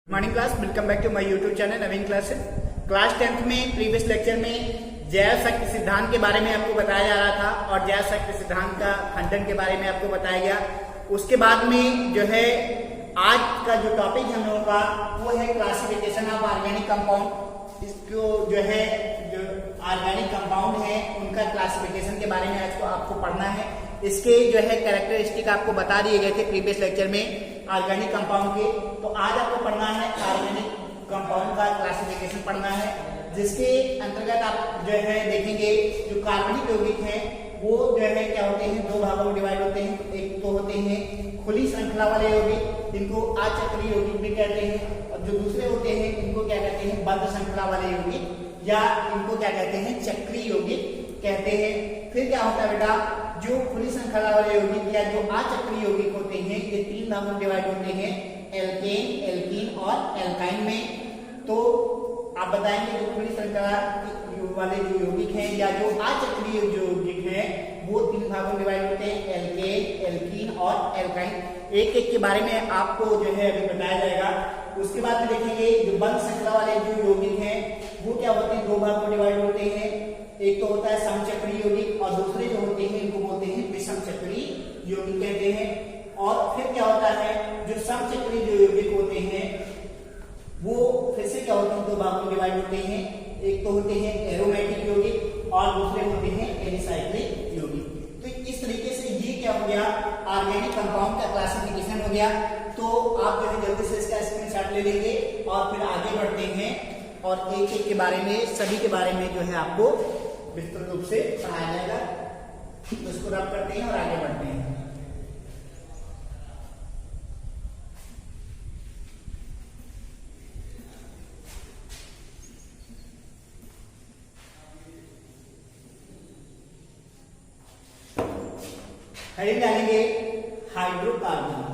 Morning class, welcome back to my YouTube channel Naveen classes. Class 10th में previous lecture में जैव शक्ति सिद्धांत के बारे में आपको बताया जा रहा था और जैव शक्ति सिद्धांत का खंडन के बारे में आपको बताया गया। उसके बाद में जो है आज का जो टॉपिक हम लोगों का वो है क्लासिफिकेशन ऑफ ऑर्गेनिक कंपाउंड। इसको जो है जो ऑर्गेनिक कंपाउंड है उनका क्लासिफिकेशन के बारे में आज को आपको पढ़ना है। इसके जो है कैरेक्टरिस्टिक आपको बता दिए गए थे प्रीवियस लेक्चर में ऑर्गेनिक कंपाउंड के। तो आज आपको पढ़ना है ऑर्गेनिक कंपाउंड का क्लासिफिकेशन पढ़ना है, जिसके अंतर्गत आप जो है देखेंगे जो कार्बनिक यौगिक है वो जो है क्या होते हैं, दो भागों में डिवाइड होते हैं। एक तो होते हैं खुली श्रृंखला वाले यौगिक जिनको अचक्रीय यौगिक भी कहते हैं, और जो दूसरे होते हैं इनको क्या कहते हैं, बद्ध श्रृंखला वाले यौगिक या इनको क्या कहते हैं, चक्रीय यौगिक कहते हैं। फिर क्या होता है बेटा, जो खुली श्रृंखला वाले यौगिक या जो अचक्रीय यौगिक होते हैं ये तीन भागों में डिवाइड होते हैं, एल्केन, एल्कीन और एल्काइन में। तो आप बताएंगे जो खुली श्रृंखला वाले जो यौगिक हैं या जो अचक्रीय जो यौगिक हैं वो तीन भागों में डिवाइड होते हैं, एल्केन, एल्कीन और एल्काइन। एक एक के बारे में आपको जो है अभी बताया जाएगा। उसके बाद में देखेंगे जो बंध श्रृंखला वाले जो यौगिक हैं वो क्या होते हैं, दो भागों में डिवाइड होते हैं। एक तो होता है समचक्रीय यौगिक और दूसरे जो होते हैं इनको बोलते हैं विषम चक्रीय यौगिक कहते हैं। और फिर क्या होता है, जो समचक्रीय जो यौगिक होते हैं वो फिर से क्या होते हैं, दो भागों में डिवाइड होते हैं। एक तो होते हैं एरोमेटिक यौगिक और दूसरे होते हैं एलिसाइक्लिक यौगिक। तो इस तरीके से ये क्या हो गया, ऑर्गेनिक कंपाउंड का क्लासिफिकेशन हो गया। तो आप जो है जल्दी से इसका स्क्रीनशॉट ले लेंगे और फिर आगे बढ़ते हैं और एक एक के बारे में, सभी के बारे में जो है आपको विस्तृत रूप से पढ़ाया जाएगा। तो इसको रब करते हैं और आगे बढ़ते हैं। हेडिंग डालेंगे हाइड्रोकार्बन।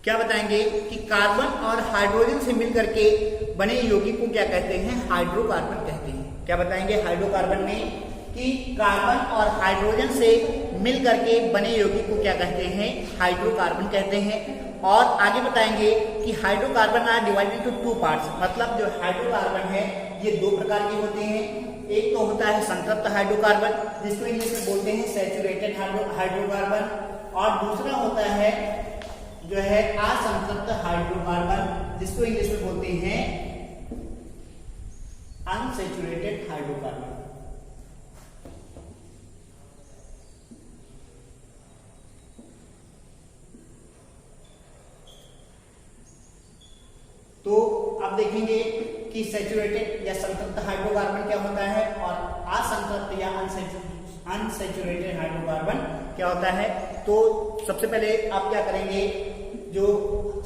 क्या बताएंगे कि कार्बन और हाइड्रोजन से मिलकर के बने यौगिक को क्या कहते हैं, हाइड्रोकार्बन कहते हैं। क्या बताएंगे हाइड्रोकार्बन में कि कार्बन और हाइड्रोजन से मिलकर के बने यौगिक को क्या कहते हैं, हाइड्रोकार्बन कहते हैं। और आगे बताएंगे कि hydrocarbon are divided into two parts, मतलब जो हाइड्रोकार्बन है ये दो प्रकार के होते हैं। एक तो होता है संतृप्त हाइड्रोकार्बन जिसको इंग्लिश में बोलते हैं सैचुरेटेड हाइड्रोकार्बन, और दूसरा होता है जो है असंतृप्त हाइड्रोकार्बन जिसको इंग्लिश में बोलते हैं अनसैचुरेटेड हाइड्रोकार्बन। तो अब देखेंगे कि सैचुरेटेड या संतृप्त हाइड्रोकार्बन क्या होता है और असंतृप्त या अनसैचुरेटेड हाइड्रोकार्बन क्या होता है। तो सबसे पहले आप क्या करेंगे, जो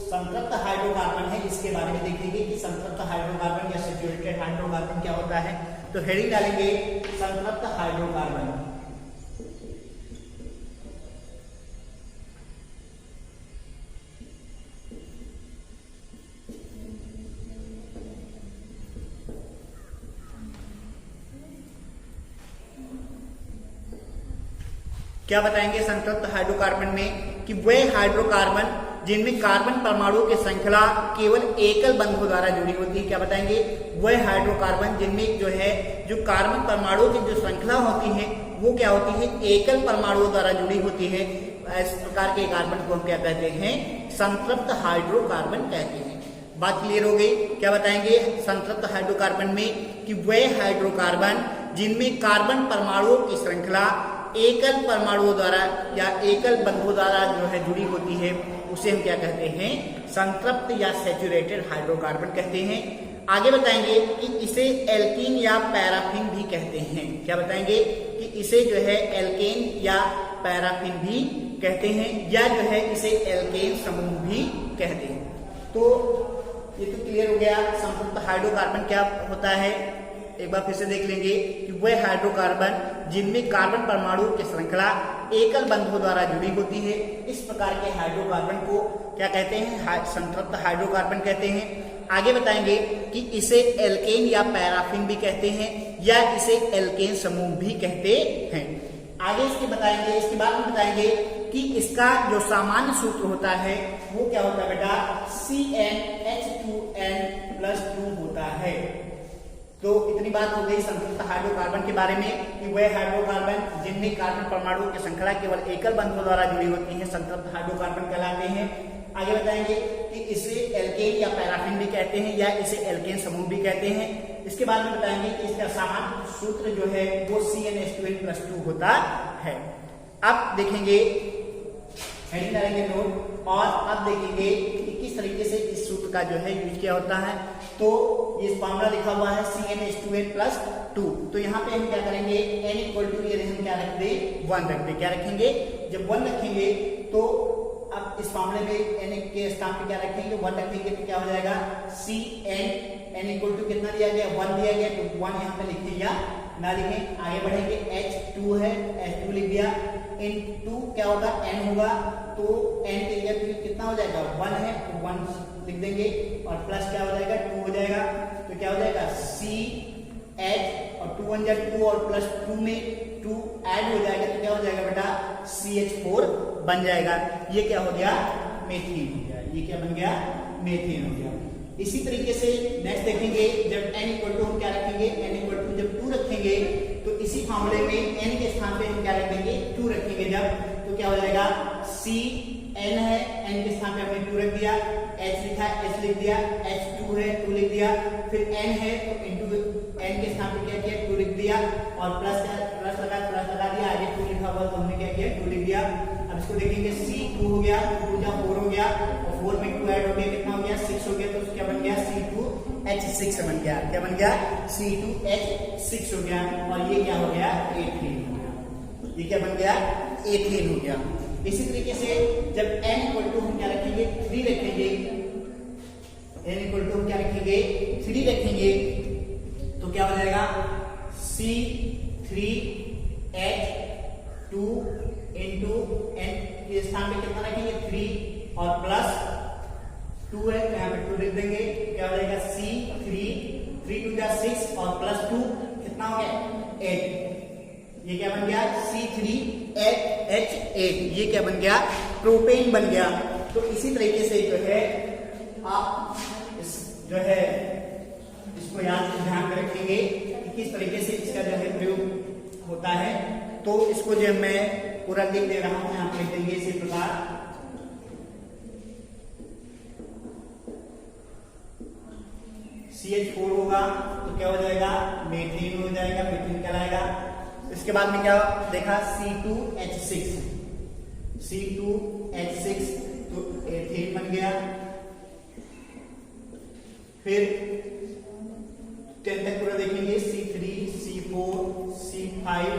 संतृप्त हाइड्रोकार्बन है इसके बारे में देखेंगे कि संतृप्त हाइड्रोकार्बन या सैचुरेटेड हाइड्रोकार्बन क्या होता है। तो हेडिंग डालेंगे संतृप्त हाइड्रोकार्बन। क्या बताएंगे संतृप्त हाइड्रोकार्बन में कि वे हाइड्रोकार्बन जिनमें कार्बन परमाणु की श्रृंखला केवल एकल बंधों द्वारा जुड़ी होती है। क्या बताएंगे, वह हाइड्रोकार्बन जिनमें जो है जो कार्बन परमाणु की जो श्रृंखला होती है वो क्या होती है, एकल परमाणुओं द्वारा जुड़ी होती है। इस प्रकार के कार्बन को हम क्या कहते हैं, संतृप्त हाइड्रोकार्बन कहते हैं। बात क्लियर हो गई। क्या बताएंगे संतृप्त हाइड्रोकार्बन में कि वह हाइड्रोकार्बन जिनमें कार्बन परमाणुओं की श्रृंखला एकल परमाणुओं द्वारा या एकल बंधों द्वारा जो है जुड़ी होती है उसे हम क्या कहते हैं, संतृप्त या सैचुरेटेड हाइड्रोकार्बन कहते हैं। आगे बताएंगे कि इसे एल्कीन या पैराफिन भी कहते हैं। क्या बताएंगे कि इसे जो है एल्केन या पैराफिन भी कहते हैं या जो है इसे एल्केन समूह भी कहते हैं। तो ये तो क्लियर हो गया संतृप्त हाइड्रोकार्बन क्या होता है। एक बार फिर से देख लेंगे कि वह हाइड्रोकार्बन जिनमें कार्बन परमाणु की श्रृंखला एकल बंधों द्वारा जुड़ी होती है, इस प्रकार के हाइड्रोकार्बन को क्या कहते हैं, संतृप्त हाइड्रोकार्बन कहते हैं। आगे बताएंगे कि इसे एल्केन या पैराफिन भी कहते हैं या इसे एल्केन समूह भी कहते हैं। आगे इसके बाद में बताएंगे कि इसका जो सामान्य सूत्र होता है वो क्या होता है बेटा, CnH2n+2 होता है। तो इतनी बात हो गई संतृप्त हाइड्रोकार्बन के बारे में कि वह हाइड्रोकार्बन जिनमें कार्बन परमाणुओं की श्रृंखला केवल एकल बंधनों द्वारा जुड़ी होती है संतृप्त हाइड्रोकार्बन कहलाते हैं। आगे बताएंगे कि इसे एल्केन या पैराफिन भी कहते हैं या इसे एल्केन समूह भी कहते हैं। इसके बाद में बताएंगे कि इसका सामान्य सूत्र जो है वो CnH2n+2 होता है। अब देखेंगे हेडिंग डालेंगे नोट, और अब देखेंगे कि किस तरीके से इस सूत्र का जो है यूज किया होता है। तो ये फॉर्मूला लिखा हुआ है CnH2n+2। तो यहाँ पे हम क्या करेंगे, n = ये हम क्या रख दे, 1 रख दे। क्या रखेंगे, जब 1 रखेंगे तो अब इस मामले में n के स्थान पे क्या रखेंगे, 1 रखेंगे तो क्या हो जाएगा Cn, n = कितना दिया गया, 1 दिया गया, तो 1 यहाँ पे लिखें या ना लिखें। आगे बढ़ेंगे, H2 है, H2 लिख दिया, इनटू क्या होगा, n होगा, तो n के लिए कितना हो जाएगा, 1 है तो 1 लिख देंगे, और प्लस क्या हो जाएगा, 2 हो जाएगा। तो क्या हो जाएगा CH, और 2 1 जा 2, और प्लस 2 में 2 ऐड हो जाएगा, तो क्या हो जाएगा बेटा, CH4 बन जाएगा। ये क्या हो गया, मेथेन हो गया। ये क्या बन गया, मेथेन हो गया। इसी तरीके से नेक्स्ट देखेंगे, जब n = हम क्या रखेंगे, n = जब 2 रखेंगे तो इसी मामले में n के स्थान पे हम क्या रखेंगे, 2 रखेंगे जब, तो क्या हो जाएगा Cn है, n के स्थान पे हमने 2 रख दिया, H लिखा है, H लिख दिया, H2 है, 2 लिख दिया, फिर n है तो इंटू n के स्थान पे क्या किया, 2 लिख दिया, और प्लस लगा दिया, आगे 2 लिखा हुआ तो हमने क्या किया, 2 लिख दिया। अब इसको देखेंगे, C2 हो गया, 2 जा 4 हो गया, और 4 में 2 ऐड हो गया, कितना हो गया, 6 हो गया, तो क्या बन गया, C2H6 बन गया। क्या बन गया, C2H6 हो गया, और ये क्या हो गया, एथेन हो गया। ये क्या बन गया, एथेन हो गया। इसी तरीके से जब n = हम क्या रखेंगे, 3 रखेंगे, n = हम क्या रखेंगे, 3 रखेंगे, तो क्या हो जाएगा C3H2 इंटू n के स्थान पे कितना रखेंगे, 3, और प्लस 2 है तो यहाँ पे 2 लिख देंगे। क्या हो जाएगा C3, 3 2 जा 6, और प्लस 2 कितना हो गया, 8। ये क्या बन गया, C3H8। ये क्या बन गया, प्रोपेन बन गया। तो इसी तरीके से जो है आप जो है इसको याद ध्यान में रखेंगे कि किस तरीके से इसका जो है प्रयोग होता है। तो इसको जो मैं पूरा लिख दे रहा हूं, आप लिख देंगे इसी प्रकार, CH4 होगा तो क्या हो जाएगा, मेथेन हो जाएगा, मेथेन कहलाएगा। इसके बाद में क्या देखा, C2H6 तो एथेन बन गया। फिर 10 तक पूरा देखेंगे, C3, C4, C5,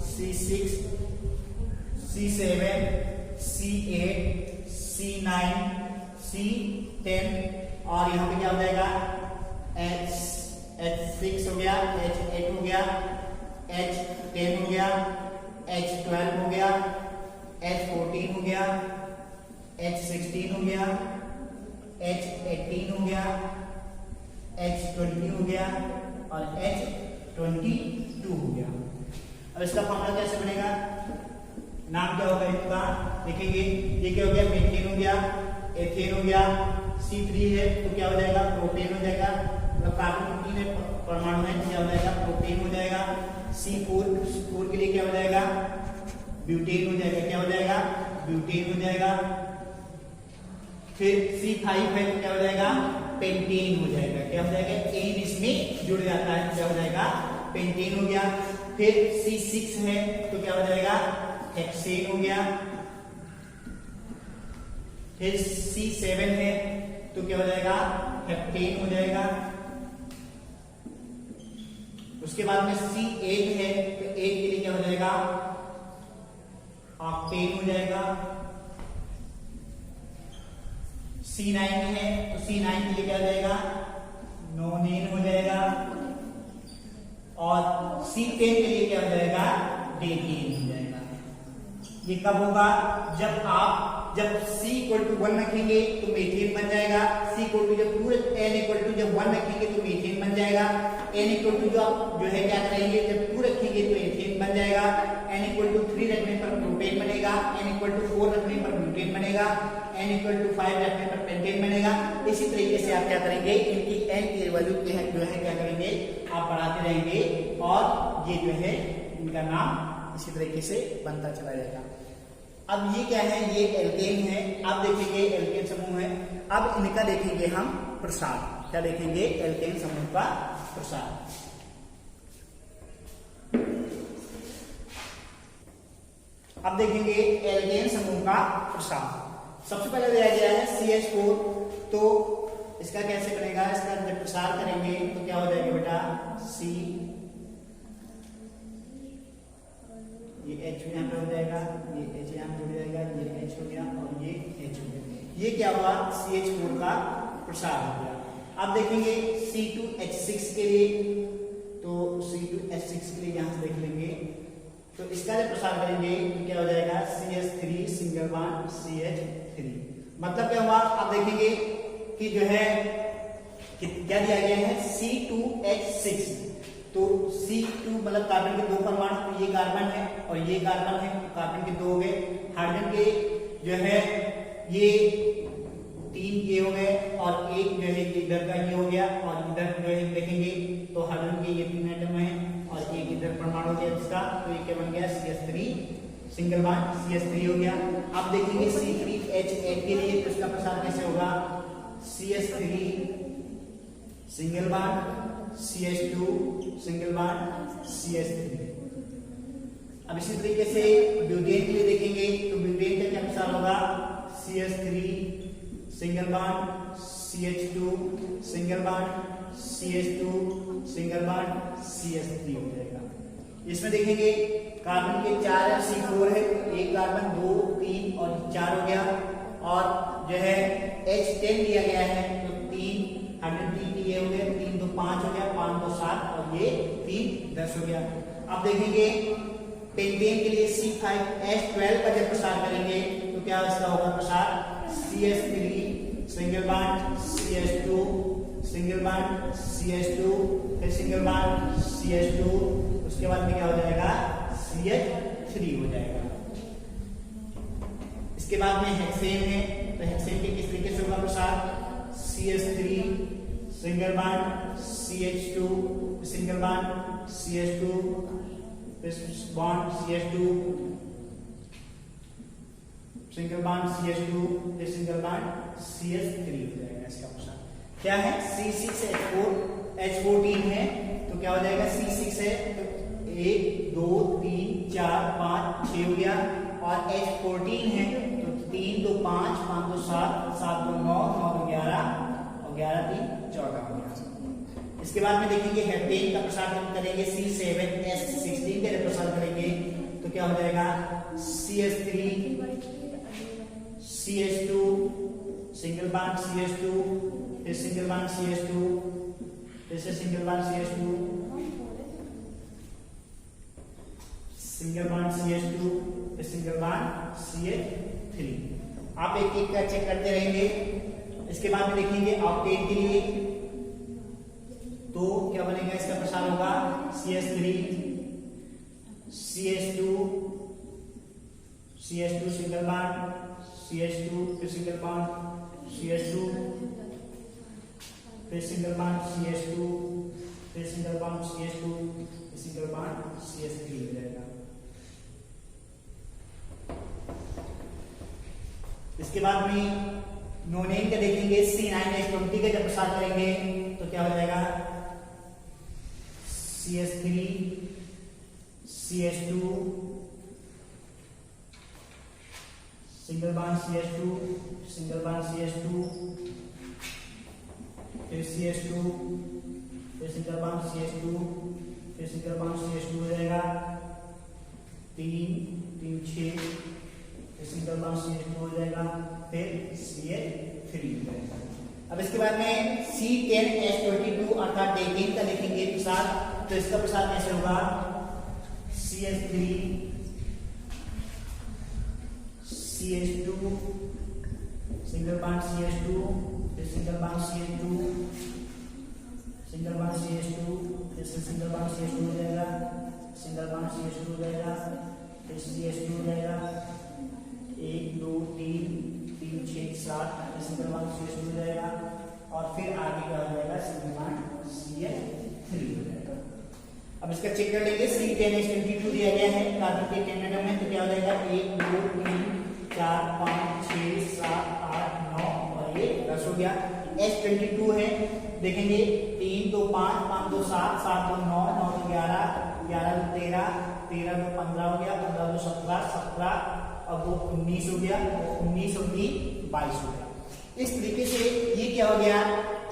C6, C7, C8, C9, C10, और यहाँ पे क्या हो जाएगा, H6 हो गया, H8 हो गया, H10 हो गया, H12 हो गया, H14 हो गया, H16 हो गया, H18 हो गया, H20 हो गया, और H22 हो गया। अब इसका फॉर्मूला कैसे बनेगा, नाम क्या होगा इनका, देखेंगे। ये क्या हो गया, मेथेन हो गया, एथेन हो गया, C3 है तो क्या हो जाएगा, प्रोपेन हो जाएगा, मतलब कार्बन 3 परमाणु है, क्या हो जाएगा, प्रोपेन हो जाएगा। C4 के लिए क्या हो जाएगा, ब्यूटेन हो जाएगा। क्या हो जाएगा, ब्यूटेन हो जाएगा। फिर C5 है तो क्या हो जाएगा, पेंटेन हो जाएगा। क्या हो जाएगा, एन इसमें जुड़ जाता है, क्या हो जाएगा, पेंटेन हो गया। फिर C6 है तो क्या हो जाएगा, हेक्सेन हो गया। फिर C7 है तो क्या हो जाएगा, हेप्टेन हो जाएगा। उसके बाद में C8 है तो 8 के लिए क्या हो जाएगा, ऑक्टेन हो जाएगा। C9 है तो C9 के लिए क्या हो जाएगा, नोनेन हो जाएगा। और C10 के लिए क्या हो जाएगा, डेकेन हो जाएगा। ये कब होगा, जब आप जब C इक्वल टू 1 रखेंगे तो मीथेन बन जाएगा। C इक्वल टू जब पूरे N इक्वल टू जब 1 रखेंगे तो मीथेन बन जाएगा। N इक्वल टू जो आप जो है क्या करेंगे, जब 2 रखेंगे तो एथेन बन जाएगा। N इक्वल टू 3 रखने पर प्रोपेन बनेगा। N इक्वल टू 4 रखने पर ब्यूटेन बनेगा। N इक्वल टू 5 रखने पर पेंटेन बनेगा। इसी तरीके से आप क्या करेंगे, इनकी N की वैल्यू जो है क्या करेंगे, आप बढ़ाते रहेंगे और ये जो है इनका नाम इसी तरीके से बनता चला जाएगा। अब ये क्या है, ये एल्केन है। अब देखेंगे एल्केन समूह है। अब इनका देखेंगे हम प्रसार। क्या देखेंगे, एल्केन समूह का प्रसार। अब देखेंगे एल्केन समूह का प्रसार। सबसे पहले दिया गया है CH4, तो इसका कैसे बनेगा, इसका जब प्रसार करेंगे तो क्या हो जाएगा बेटा, C, ये H यहाँ पे हो जाएगा, ये H यहाँ पे जुड़ जाएगा, ये H हो गया और ये H हो गया। ये क्या हुआ, CH4 का प्रसार हो गया। अब देखेंगे C2H6 के लिए, तो C2H6 के लिए यहाँ से देख लेंगे, तो इसका जब प्रसार करेंगे तो क्या हो जाएगा, CH3 सिंगल बॉन्ड CH3। मतलब क्या हुआ, आप देखेंगे कि जो है क्या दिया गया है, C2H6, तो C2 मतलब कार्बन के 2 परमाणु, तो ये कार्बन है और ये कार्बन है, कार्बन के 2 हो गए। हाइड्रोजन के जो है ये 3 ये हो गए और एक जो है इधर का ये हो गया, और इधर जो है देखेंगे तो हाइड्रोजन के ये 3 एटम है और एक इधर परमाणु हो गया इसका, तो ये क्या बन गया, CH3 सिंगल बॉन्ड CH3 हो गया। अब देखेंगे C3H8 के लिए, तो इसका प्रसार कैसे होगा, CH3 single bond CH2 single bond CH3। अब इसी तरीके से ब्यूटेन के लिए देखेंगे, तो ब्यूटेन का क्या प्रसार होगा, CH3 single bond CH2 single bond CH2 single bond CH3 हो जाएगा। इसमें देखेंगे कार्बन के 4 C4 है, एक कार्बन 2 3 और 4 हो गया, और जो है H10 दिया गया है, तो 3 103 ये हो गया, 3 तो 5 हो गया, 5 तो 7 और ये 3 10 हो गया। अब देखेंगे पेंटेन के लिए C5H12 का जब प्रसार करेंगे तो क्या इसका होगा प्रसार, CH3 single bond CH2 single bond CH2 फिर सिंगल बॉन्ड CH2, उसके बाद में क्या हो जाएगा, CH3 हो जाएगा। इसके बाद में हेक्सेन है, तो हेक्सेन के किस तरीके से होगा प्रसार, CH3 single bond CH2 single bond CH2 bond CH2 single bond CH2 फिर सिंगल बॉन्ड CH3 हो जाएगा। इसका प्रसार क्या है, C6H14 है, तो क्या हो जाएगा, C6 है तो 1 2 3 4 5 6 हो गया, और H14 है तो 3 2 5 5 2 7 7 2 9 9 2 11 और 11 3 14 हो गया। इसके बाद में देखेंगे हेप्टेन का प्रसार हम करेंगे, C7H16 का प्रसार करेंगे तो क्या हो जाएगा, CH3 CH2 single bond CH2 फिर सिंगल बॉन्ड CH2 फिर से single bond CH2 single bond CH2 फिर सिंगल बॉन्ड CH3। आप एक एक का चेक करते रहेंगे। इसके बाद में देखेंगे ऑक्टेन के लिए, तो क्या बनेगा, इसका प्रसार होगा CH3 CH2 single bond CH2 फिर सिंगल बॉन्ड CH2 फिर सिंगल बॉन्ड CH2 फिर सिंगल बॉन्ड CH2 फिर सिंगल बॉन्ड CH3 हो जाएगा। इसके बाद में नोनेन का देखेंगे, C9H20 का जब प्रसार करेंगे तो क्या हो जाएगा, CH3 CH2 single bond CH2 single bond CH2 फिर CH2 फिर सिंगल बॉन्ड CH2 फिर सिंगल बॉन्ड CH2 हो जाएगा, 3 3 6 फिर सिंगल बॉन्ड CH2 हो जाएगा, फिर CH3 हो जाएगा। अब इसके बाद में C10H22 अर्थात डेकेन का देखेंगे प्रसार, तो इसका प्रसार कैसे होगा, CH3 CH2 single bond CH2, फिर single bond CH2, single bond CH2, फिर सिंगल बॉन्ड CH2 हो जाएगा, सिंगल बॉन्ड CH2 हो जाएगा, फिर CH2 हो जाएगा, 1 2 3 3 6 7, फिर सिंगल बॉन्ड CH2 हो जाएगा, और फिर आगे क्या हो जाएगा, सिंगल बॉन्ड CH3 हो जाएगा। अब इसका चेक कर लेंगे, C10H22 दिया गया है कार्बन के केंद्र में, तो क्या हो जाएगा, 1 2 3 4 5 6 7 8 9 और ये 10 हो गया। H22 है, देखेंगे 3 2 5 5 2 7 7 2 9 9 2 11 11 2 13 13 2 15 हो गया, 15 2 17 17 और 2 19 हो गया, 19 और 3 22 हो गया। इस तरीके से ये क्या हो गया,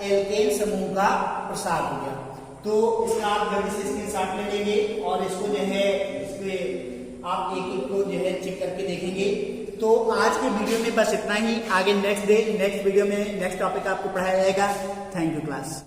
एल्केन समूह का प्रसार हो गया। तो इसका आप जल्दी से स्क्रीनशॉट ले लेंगे और इसको जो है इसके आप एक एक को जो है चेक करके देखेंगे। तो आज के वीडियो में बस इतना ही, आगे नेक्स्ट वीडियो में नेक्स्ट टॉपिक आपको पढ़ाया जाएगा। Thank you class.